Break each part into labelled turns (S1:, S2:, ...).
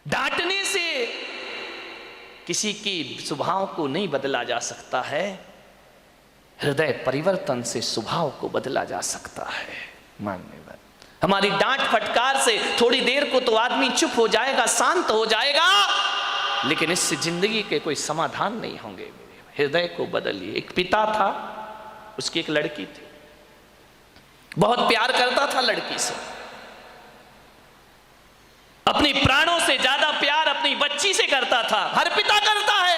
S1: डांटने से किसी की स्वभाव को नहीं बदला जा सकता है, हृदय परिवर्तन से स्वभाव को बदला जा सकता है। मान्यवर, हमारी डांट फटकार से थोड़ी देर को तो आदमी चुप हो जाएगा, शांत हो जाएगा, लेकिन इससे जिंदगी के कोई समाधान नहीं होंगे। हृदय को बदलिए। एक पिता था, उसकी एक लड़की थी, बहुत प्यार करता था लड़की से, अपनी प्राणों से ज्यादा प्यार अपनी बच्ची से करता था। हर पिता करता है,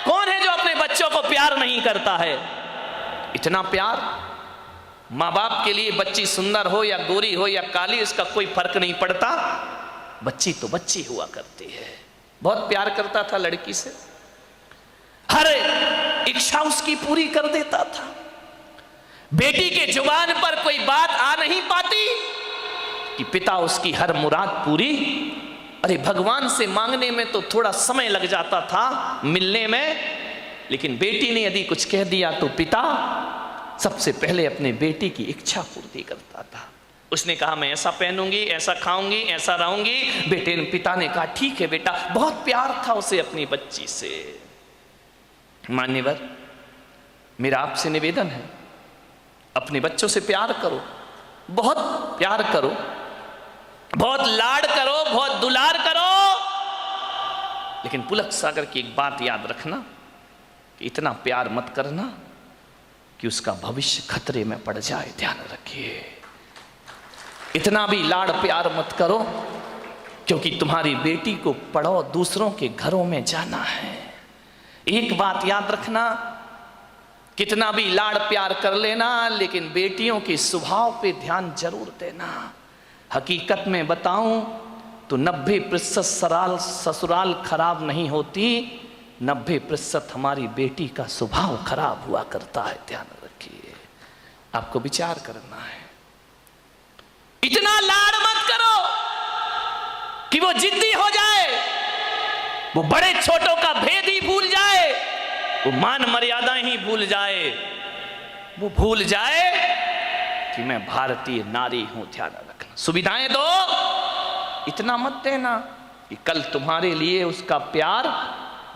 S1: कौन है जो अपने बच्चों को प्यार नहीं करता है? इतना प्यार माँ बाप के लिए, बच्ची सुंदर हो या गोरी हो या काली, इसका कोई फर्क नहीं पड़ता, बच्ची तो बच्ची हुआ करती है। बहुत प्यार करता था लड़की से, हर इच्छा उसकी पूरी कर देता था। बेटी के जुबान पर कोई बात आ नहीं पाती कि पिता उसकी हर मुराद पूरी। अरे भगवान से मांगने में तो थोड़ा समय लग जाता था, मिलने में, लेकिन बेटी ने यदि कुछ कह दिया तो पिता सबसे पहले अपने बेटी की इच्छा पूर्ति करता था। उसने कहा मैं ऐसा पहनूंगी, ऐसा खाऊंगी, ऐसा रहूंगी। पिता ने कहा ठीक है बेटा। बहुत प्यार था उसे अपनी बच्ची से। मान्यवर, मेरा आपसे निवेदन है, अपने बच्चों से प्यार करो, बहुत प्यार करो, बहुत लाड करो, बहुत दुलार करो, लेकिन पुलक सागर की एक बात याद रखना कि इतना प्यार मत करना कि उसका भविष्य खतरे में पड़ जाए। ध्यान रखिए, इतना भी लाड़ प्यार मत करो, क्योंकि तुम्हारी बेटी को पढ़ो, दूसरों के घरों में जाना है। एक बात याद रखना, कितना भी लाड़ प्यार कर लेना, लेकिन बेटियों के स्वभाव पे ध्यान जरूर देना। हकीकत में बताऊं तो 90% ससुराल खराब नहीं होती, 90% हमारी बेटी का स्वभाव खराब हुआ करता है। ध्यान रखिए, आपको विचार करना है। इतना लाड़ मत करो कि वो जिद्दी हो जाए, वो बड़े छोटों का भेद ही भूल जाए, वो मान मर्यादाएं ही भूल जाए, वो भूल जाए कि मैं भारतीय नारी हूं। ध्यान रखना, सुविधाएं दो, इतना मत देना कि कल तुम्हारे लिए उसका प्यार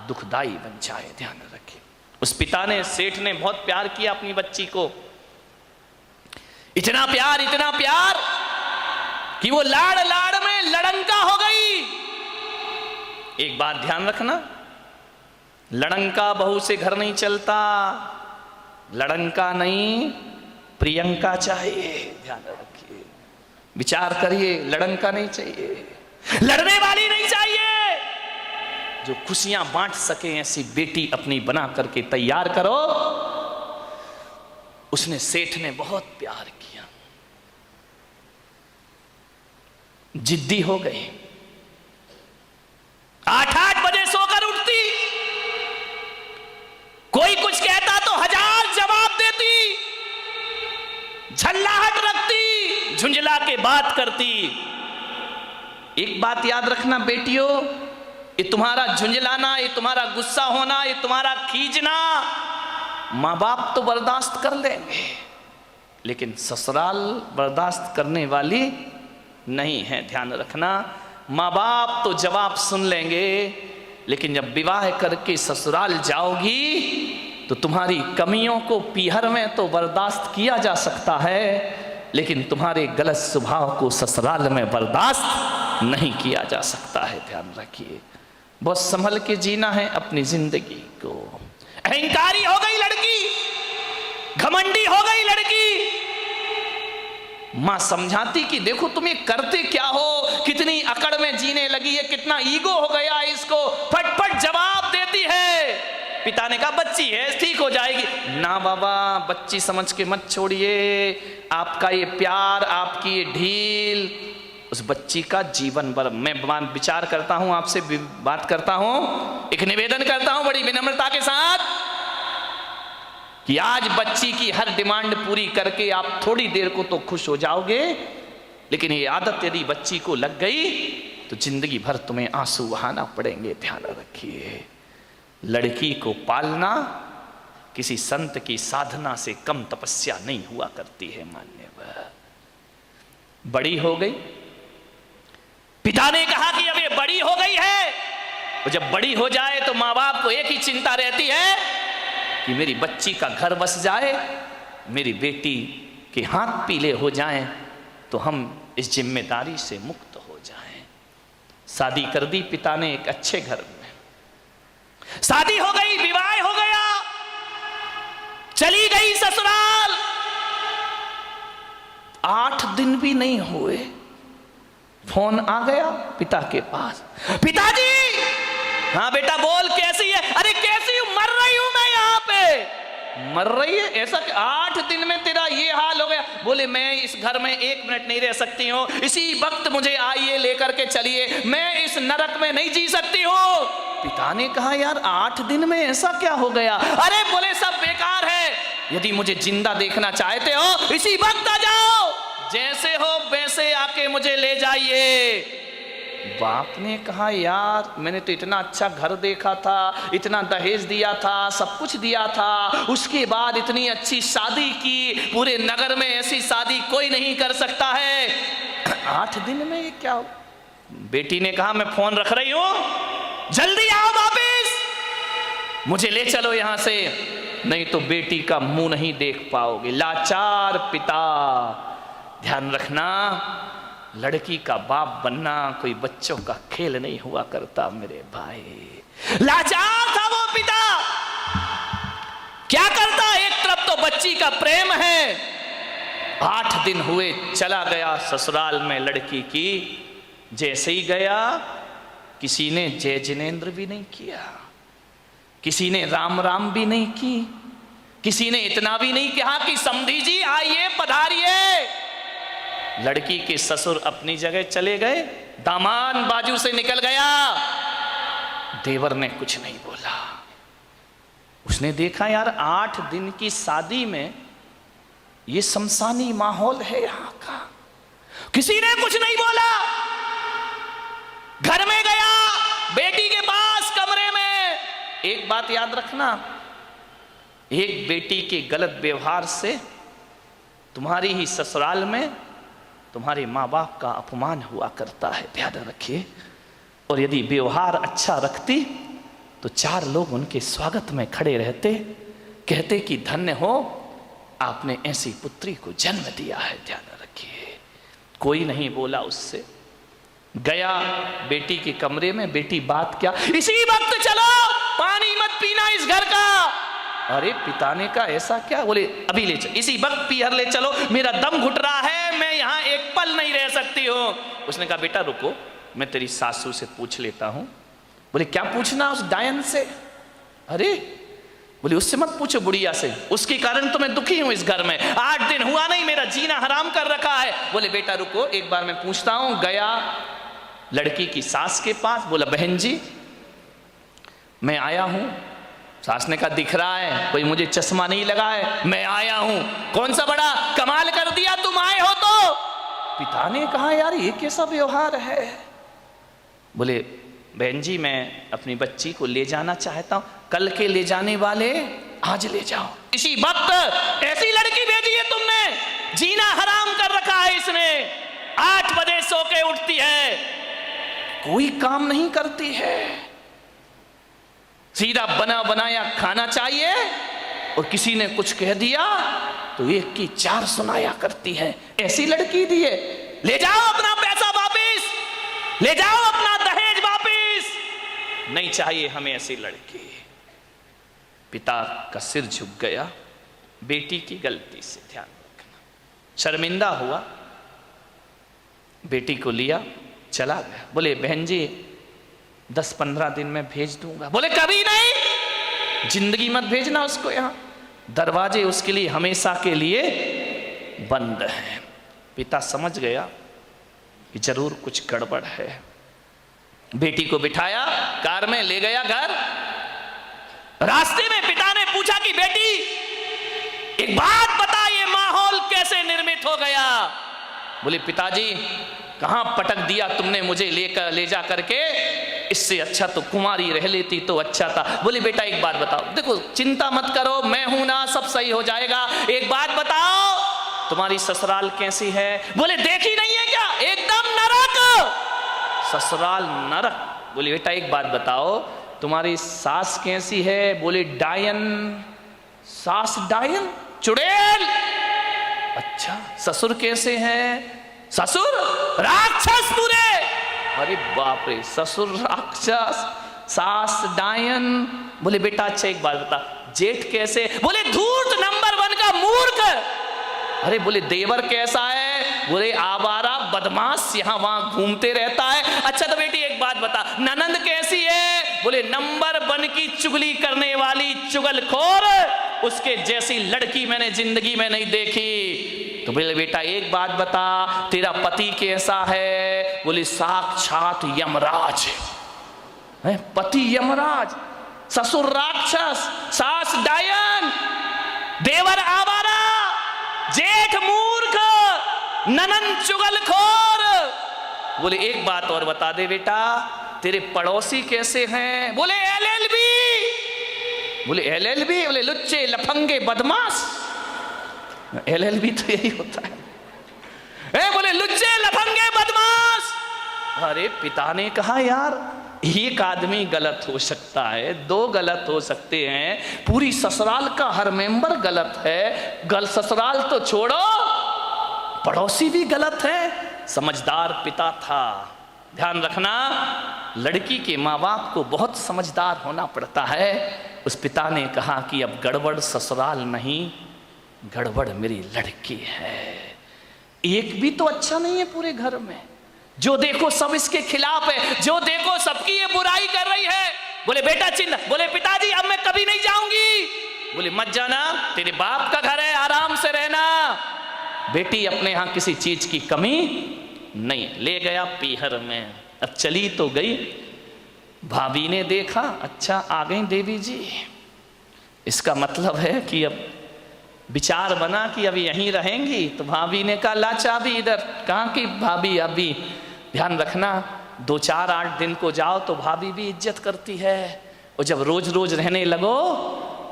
S1: दुखदाई बन जाए। ध्यान रखिए, उस पिता ने, सेठ ने बहुत प्यार किया अपनी बच्ची को, इतना प्यार कि वो लाड़ लाड़ में लड़ंका हो गई। एक बात ध्यान रखना, लड़ंका बहू से घर नहीं चलता, लड़ंका नहीं प्रियंका चाहिए। ध्यान रखिए, विचार करिए, लड़ंका नहीं चाहिए, लड़ने वाली नहीं चाहिए, जो खुशियां बांट सके ऐसी बेटी अपनी बना करके तैयार करो। उसने, सेठ ने बहुत प्यार किया, जिद्दी हो गई, 8-8 बजे सोकर उठती, कोई कुछ कहता तो 1000 जवाब देती, झल्लाहट रखती, झुंझला के बात करती। एक बात याद रखना बेटियों, ये तुम्हारा झुंझलाना, ये तुम्हारा गुस्सा होना, ये तुम्हारा खींचना माँ बाप तो बर्दाश्त कर लेंगे, लेकिन ससुराल बर्दाश्त करने वाली नहीं है। ध्यान रखना, माँ बाप तो जवाब सुन लेंगे, लेकिन जब विवाह करके ससुराल जाओगी तो तुम्हारी कमियों को पीहर में तो बर्दाश्त किया जा सकता है, लेकिन तुम्हारे गलत स्वभाव को ससुराल में बर्दाश्त नहीं किया जा सकता है। ध्यान रखिए, बहुत संभल के जीना है अपनी जिंदगी को। अहंकारी हो गई लड़की, घमंडी हो गई लड़की, मां समझाती कि देखो तुम ये करते क्या हो, कितनी अकड़ में जीने लगी है, कितना ईगो हो गया इसको, फटफट जवाब देती है। पिता ने कहा बच्ची है, ठीक हो जाएगी। ना बाबा, बच्ची समझ के मत छोड़िए, आपका ये प्यार, आपकी ये ढील उस बच्ची का जीवन भर। मैं विचार करता हूं, आपसे बात करता हूं, एक निवेदन करता हूं बड़ी विनम्रता के साथ कि आज बच्ची की हर डिमांड पूरी करके आप थोड़ी देर को तो खुश हो जाओगे, लेकिन ये आदत यदि बच्ची को लग गई तो जिंदगी भर तुम्हें आंसू बहाना पड़ेंगे। ध्यान रखिए, लड़की को पालना किसी संत की साधना से कम तपस्या नहीं हुआ करती है। मान्यवर, बड़ी हो गई, पिता ने कहा कि अब ये बड़ी हो गई वो जब बड़ी हो जाए तो माँ बाप को एक ही चिंता रहती है कि मेरी बच्ची का घर बस जाए, मेरी बेटी के हाथ पीले हो जाएं, तो हम इस जिम्मेदारी से मुक्त हो जाएं। शादी कर दी पिता ने एक अच्छे घर में, शादी हो गई, विवाह हो गया, चली गई ससुराल। 8 दिन भी नहीं हुए, फोन आ गया पिता के पास, पिताजी। हाँ बेटा बोल, कैसी है? अरे कैसी हूं, मर रही हूं मैं यहाँ पे। मर रही है? ऐसा 8 दिन में तेरा ये हाल हो गया? बोले मैं इस घर में 1 मिनट नहीं रह सकती हूँ, इसी वक्त मुझे आइए लेकर के चलिए, मैं इस नरक में नहीं जी सकती हूँ। पिता ने कहा यार 8 दिन में ऐसा क्या हो गया? अरे बोले सब बेकार है, यदि मुझे जिंदा देखना चाहते हो इसी वक्त आ जाओ, जैसे हो वैसे आके मुझे ले जाइए। बाप ने कहा यार मैंने तो इतना अच्छा घर देखा था, इतना दहेज दिया था, सब कुछ दिया था, उसके बाद इतनी अच्छी शादी की, पूरे नगर में ऐसी शादी कोई नहीं कर सकता है, 8 दिन में ये क्या हो? बेटी ने कहा मैं फोन रख रही हूं, जल्दी आओ वापिस, मुझे ले चलो यहां से, नहीं तो बेटी का मुंह नहीं देख पाओगे। लाचार पिता। ध्यान रखना, लड़की का बाप बनना कोई बच्चों का खेल नहीं हुआ करता मेरे भाई। लाचार था वो पिता, क्या करता? एक तरफ तो बच्ची का प्रेम है, 8 दिन हुए चला गया ससुराल में लड़की की। जैसे ही गया किसी ने जय जिनेंद्र भी नहीं किया, किसी ने राम राम भी नहीं की, किसी ने इतना भी नहीं कहा कि समधी जी आइए पधारिए। लड़की के ससुर अपनी जगह चले गए, दामाद बाजू से निकल गया, देवर ने कुछ नहीं बोला। उसने देखा यार 8 दिन की शादी में ये शमशानी माहौल है यहां का, किसी ने कुछ नहीं बोला। घर में गया, बेटी के पास कमरे में। एक बात याद रखना, एक बेटी के गलत व्यवहार से तुम्हारी ही ससुराल में तुम्हारे माँ बाप का अपमान हुआ करता है, ध्यान रखिए। और यदि व्यवहार अच्छा रखती तो 4 लोग उनके स्वागत में खड़े रहते, कहते कि धन्य हो आपने ऐसी पुत्री को जन्म दिया है, ध्यान रखिए। कोई नहीं बोला उससे। गया बेटी के कमरे में, बेटी बात क्या, इसी वक्त चलो, पानी मत पीना इस घर का। अरे पिता ने कहा ऐसा क्या? बोले अभी ले चलो, इसी वक्त पीहर ले चलो, मेरा दम घुट रहा है, मैं यहाँ एक पल नहीं रह सकती हूँ। उसने कहा बेटा रुको, मैं तेरी सासू से पूछ लेता हूँ। बोले क्या पूछना उस डायन से? अरे बोले उससे मत पूछो, बुढ़िया से, उसके कारण तो मैं दुखी हूँ इस घर में, 8 दिन हुआ नहीं, मेरा जीना हराम कर रखा है। बोले बेटा रुको, एक बार मैं पूछता हूँ। गया लड़की की सास के पास, बोला बहन जी मैं आया हूँ। सास ने कहा दिख रहा है, कोई मुझे चश्मा नहीं लगा है, मैं आया हूं, कौन सा बड़ा कमाल कर दिया तुम आए हो तो। पिता ने कहा यार ये कैसा व्यवहार है? बोले बहन जी मैं अपनी बच्ची को ले जाना चाहता हूं, कल के ले जाने वाले आज ले जाओ। इसी वक्त ऐसी लड़की भेजी है तुमने, जीना हराम कर रखा है इसने, 8 बजे सो के उठती है, कोई काम नहीं करती है, सीधा बना बनाया खाना चाहिए, और किसी ने कुछ कह दिया तो 1 की 4 सुनाया करती है। ऐसी लड़की दी है, ले जाओ अपना पैसा वापिस, ले जाओ अपना दहेज वापिस, नहीं चाहिए हमें ऐसी लड़की। पिता का सिर झुक गया बेटी की गलती से, ध्यान रखना, शर्मिंदा हुआ, बेटी को लिया चला गया। बोले बहन जी 10-15 दिन में भेज दूंगा। बोले कभी नहीं, जिंदगी मत भेजना उसको यहां, दरवाजे उसके लिए हमेशा के लिए बंद हैं। पिता समझ गया कि जरूर कुछ गड़बड़ है, बेटी को बिठाया कार में, ले गया घर। रास्ते में पिता ने पूछा कि बेटी एक बात बता, ये माहौल कैसे निर्मित हो गया? बोले पिताजी कहां पटक दिया तुमने मुझे ले जा करके, इससे अच्छा तो कुमारी रह लेती तो अच्छा था। बोले बेटा एक बात बताओ, देखो चिंता मत करो, मैं हूं ना, सब सही हो जाएगा, एक बात बताओ तुम्हारी ससुराल कैसी है? बोले देखी नहीं है क्या, एकदम नरक, ससुराल नरक, बोले बेटा एक बात बताओ, तुम्हारी सास कैसी है? बोले डायन। सास डायन, चुड़ैल। अच्छा, ससुर कैसे हैं? ससुर राक्षस पूरे। अरे बाप रे, ससुर राक्षस, सास डायन। बोले बेटा अच्छा एक बात बता, जेठ कैसे? बोले धूर्त, नंबर 1 का मूर्ख। अरे बोले देवर कैसा है? बोले आवारा, बदमाश, यहां वहां घूमते रहता है। अच्छा तो बेटी एक बात बता, ननंद कैसी है? बोले नंबर 1 की चुगली करने वाली चुगलखोर, उसके जैसी लड़की मैंने जिंदगी में नहीं देखी। तो बोले बेटा एक बात बता, तेरा पति कैसा है? बोले साक्षात यमराज है। पति यमराज, ससुर राक्षस, सास डायन, देवर आवारा, जेठ मूर्ख, ननंद चुगलखोर। बोले एक बात और बता दे बेटा, तेरे पड़ोसी कैसे हैं? बोले LLB। बोले LLB? बोले लुच्चे, लफंगे, बदमाश। LLB तो यही होता है। बोले लुच्चे, लफंगे, बदमाश। अरे पिता ने कहा यार एक आदमी गलत हो सकता है, 2 गलत हो सकते हैं, पूरी ससुराल का हर मेंबर गलत है। ससुराल तो छोड़ो, पड़ोसी भी गलत है। समझदार पिता था। ध्यान रखना, लड़की के माँ बाप को बहुत समझदार होना पड़ता है। उस पिता ने कहा कि अब गड़बड़ ससुराल नहीं, गड़बड़ मेरी लड़की है। एक भी तो अच्छा नहीं है पूरे घर में, जो देखो सब इसके खिलाफ है, जो देखो सबकी ये बुराई कर रही है। बोले बेटा चिन्ह, बोले पिताजी अब मैं कभी नहीं जाऊंगी। बोले मत जाना, तेरे बाप का घर है, आराम से रहना। बेटी अपने यहां किसी चीज की कमी नहीं। ले गया पीहर में। अब चली तो गई, भाभी ने देखा अच्छा आ गई देवी जी, इसका मतलब है कि अब विचार बना कि अभी यहीं रहेंगी। तो भाभी ने कहा ला चाबी इधर। कहाँ की भाभी? अभी ध्यान रखना, 2-4-8 दिन को जाओ तो भाभी भी इज्जत करती है, और जब रोज रोज रहने लगो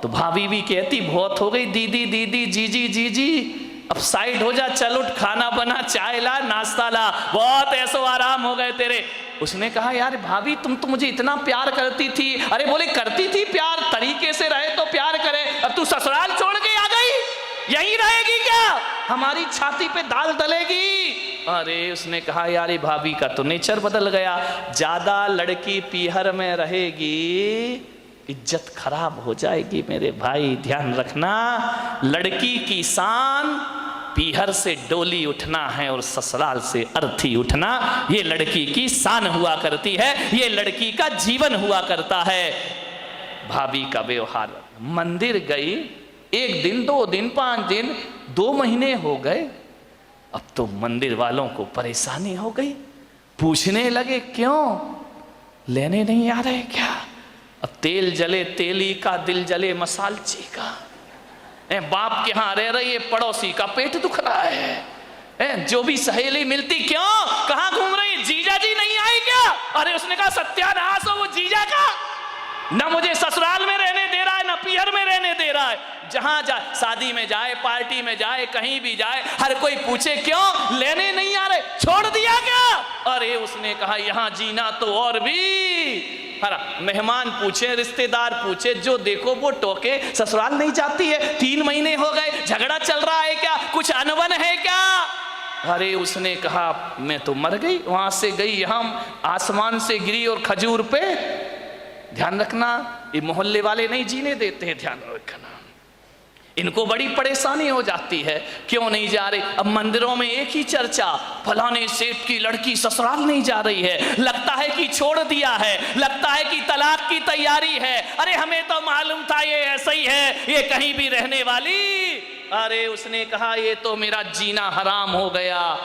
S1: तो भाभी भी कहती बहुत हो गई दीदी दीदी, जीजी जीजी, अब साइड हो जा, चल उठ, खाना बना, चाय ला, नाश्ता ला, बहुत ऐसो आराम हो गए तेरे। उसने कहा यार भाभी तुम तो मुझे इतना प्यार करती थी। अरे बोले करती थी प्यार, तरीके से रहे तो प्यार करे, अब तू ससुराल छोड़ के आ गई, यहीं रहेगी क्या? हमारी छाती पे दाल डलेगी। अरे उसने कहा यार भाभी का तो नेचर बदल गया, ज्यादा लड़की पीहर में रहेगी इज्जत खराब हो जाएगी। मेरे भाई ध्यान रखना, लड़की की शान पीहर से डोली उठना है और ससुराल से अर्थी उठना, ये लड़की की शान हुआ करती है, ये लड़की का जीवन हुआ करता है। भाभी का व्यवहार, मंदिर गई 1 दिन 2 दिन 5 दिन 2 महीने हो गए, अब तो मंदिर वालों को परेशानी हो गई, पूछने लगे क्यों लेने नहीं आ रहे क्या? अब तेल जले तेली का, दिल जले मसालची का। बाप के यहाँ रह रही है, पड़ोसी का पेट दुख रहा है। जो भी सहेली मिलती क्यों, कहाँ घूम रही, जीजा जी नहीं आई क्या? अरे उसने कहा सत्यानाश हो वो जीजा का, ना मुझे ससुराल में रहने दे रहा है ना पीहर में रहने दे रहा है। जहां जाए, शादी में जाए, पार्टी में जाए, कहीं भी जाए, हर कोई पूछे क्यों लेने नहीं आ रहे, छोड़ दिया क्या? अरे उसने कहा यहां जीना तो और भी। मेहमान पूछे, रिश्तेदार पूछे, जो देखो वो टोके, ससुराल नहीं जाती है, 3 महीने हो गए, झगड़ा चल रहा है क्या, कुछ अनबन है क्या? अरे उसने कहा मैं तो मर गई, वहां से गई यहां, आसमान से गिरी और खजूर पे। ध्यान रखना, ये मोहल्ले वाले नहीं जीने देते हैं, ध्यान रखना, इनको बड़ी परेशानी हो जाती है, क्यों नहीं जा रहे? अब मंदिरों में एक ही चर्चा, फलाने सेठ की लड़की ससुराल नहीं जा रही है, लगता है कि छोड़ दिया है, लगता है कि तलाक की तैयारी है। अरे हमें तो मालूम था ये ऐसा ही है, ये कहीं भी रहने वाली। अरे उसने कहा ये तो मेरा जीना हराम हो गया।